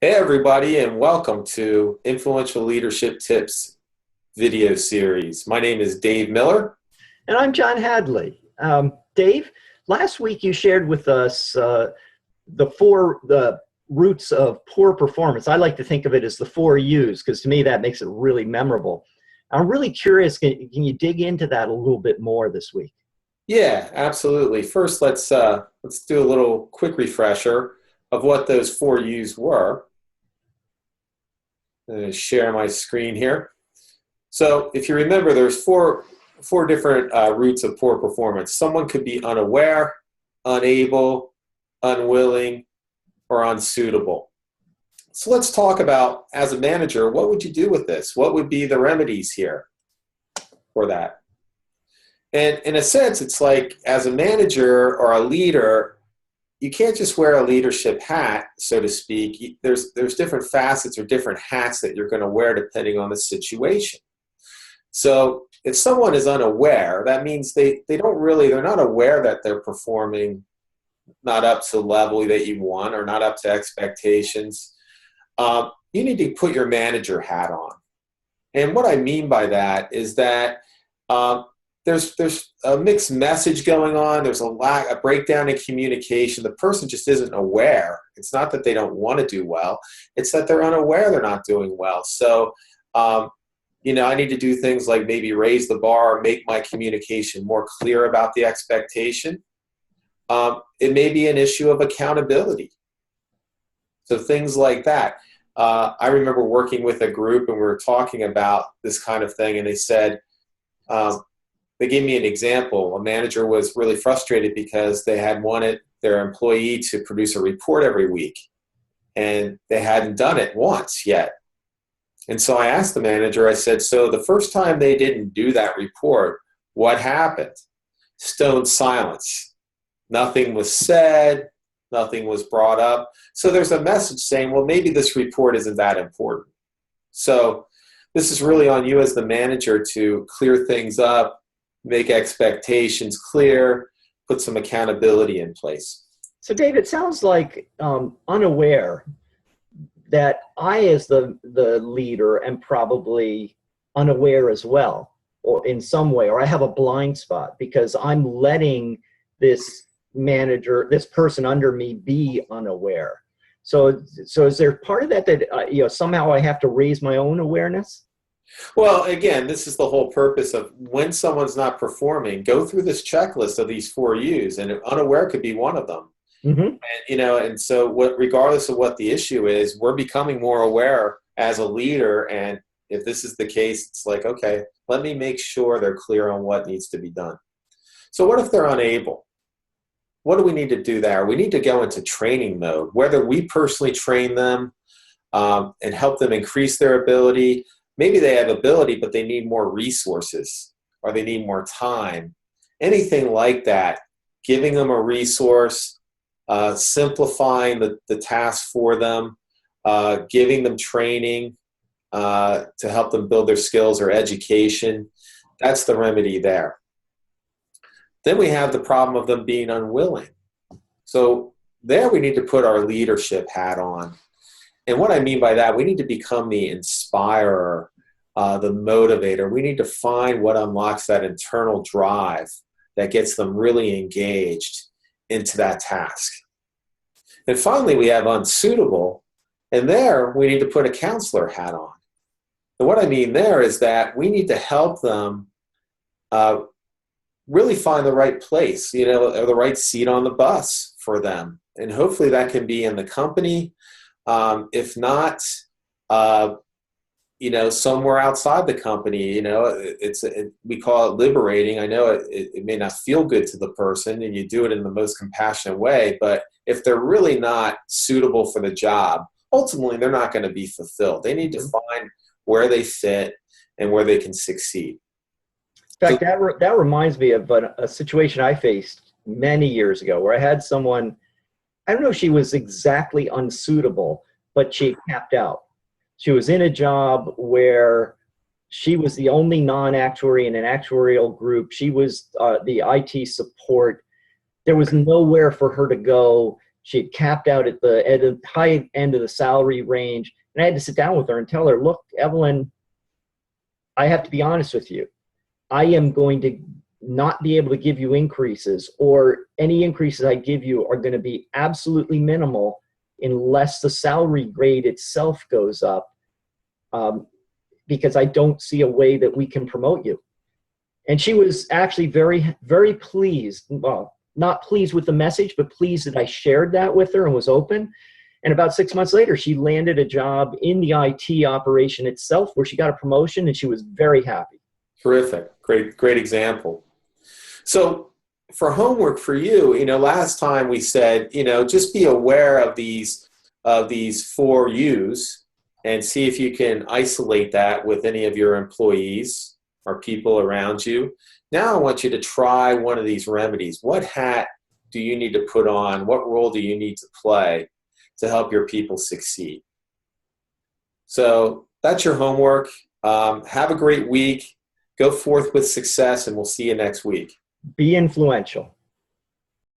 Hey everybody, and welcome to Influential Leadership Tips video series. My name is Dave Miller. And I'm John Hadley. Dave, last week you shared with us the roots of poor performance. I like to think of it as the four U's because to me that makes it really memorable. I'm really curious, can you dig into that a little bit more this week? Yeah, absolutely. First, let's do a little quick refresher of what those four U's were. I'm going to share my screen here. So, if you remember, there's four different roots of poor performance. Someone could be unaware, unable, unwilling, or unsuitable. So let's talk about, as a manager, what would you do with this? What would be the remedies here for that? And in a sense, it's like, as a manager or a leader, you can't just wear a leadership hat, so to speak. There's different facets or different hats that you're going to wear depending on the situation. So if someone is unaware, that means they're not aware that they're performing not up to the level that you want or not up to expectations. You need to put your manager hat on. And what I mean by that is that there's a mixed message going on. There's a breakdown in communication. The person just isn't aware. It's not that they don't want to do well. It's that they're unaware they're not doing well. So, I need to do things like maybe raise the bar, make my communication more clear about the expectation. It may be an issue of accountability. So things like that. I remember working with a group and we were talking about this kind of thing, and they said, they gave me an example. A manager was really frustrated because they had wanted their employee to produce a report every week, and they hadn't done it once yet. And so I asked the manager, I said, so the first time they didn't do that report, what happened? Stone silence. Nothing was said. Nothing was brought up. So there's a message saying, well, maybe this report isn't that important. So this is really on you as the manager to clear things up, make expectations clear, put some accountability in place. So Dave, it sounds like unaware that I, as the leader, am probably unaware as well, or in some way, or I have a blind spot because I'm letting this person under me be unaware. So is there part of that somehow I have to raise my own awareness? Well, again, this is the whole purpose of when someone's not performing, go through this checklist of these four U's, and unaware could be one of them. Mm-hmm. And so regardless of what the issue is, we're becoming more aware as a leader. And if this is the case, it's like, okay, let me make sure they're clear on what needs to be done. So what if they're unable? What do we need to do there? We need to go into training mode, whether we personally train them and help them increase their ability. Maybe they have ability, but they need more resources or they need more time. Anything like that, giving them a resource, simplifying the task for them, giving them training to help them build their skills or education. That's the remedy there. Then we have the problem of them being unwilling. So there we need to put our leadership hat on. And what I mean by that, we need to become the inspirer, the motivator. We need to find what unlocks that internal drive that gets them really engaged into that task. And finally, we have unsuitable, and there we need to put a counselor hat on. And what I mean there is that we need to help them really find the right place, or the right seat on the bus for them. And hopefully that can be in the company. If not, somewhere outside the company. We call it liberating. I know it may not feel good to the person, and you do it in the most compassionate way, but if they're really not suitable for the job, ultimately they're not going to be fulfilled. They need to find where they fit and where they can succeed. In fact, that reminds me of a situation I faced many years ago where I had someone, I don't know if she was exactly unsuitable, but she capped out. She was in a job where she was the only non-actuary in an actuarial group. She was the IT support. There was nowhere for her to go. She had capped out at the high end of the salary range. And I had to sit down with her and tell her, look, Evelyn, I have to be honest with you. I am going to not be able to give you increases, or any increases I give you are going to be absolutely minimal unless the salary grade itself goes up, because I don't see a way that we can promote you. And she was actually very, very pleased. Well, not pleased with the message, but pleased that I shared that with her and was open. And about 6 months later, she landed a job in the IT operation itself where she got a promotion, and she was very happy. Terrific. Great example. So for homework for you, last time we said, just be aware of these 4 U's and see if you can isolate that with any of your employees or people around you. Now I want you to try one of these remedies. What hat do you need to put on? What role do you need to play to help your people succeed? So that's your homework. Have a great week. Go forth with success, and we'll see you next week. Be influential.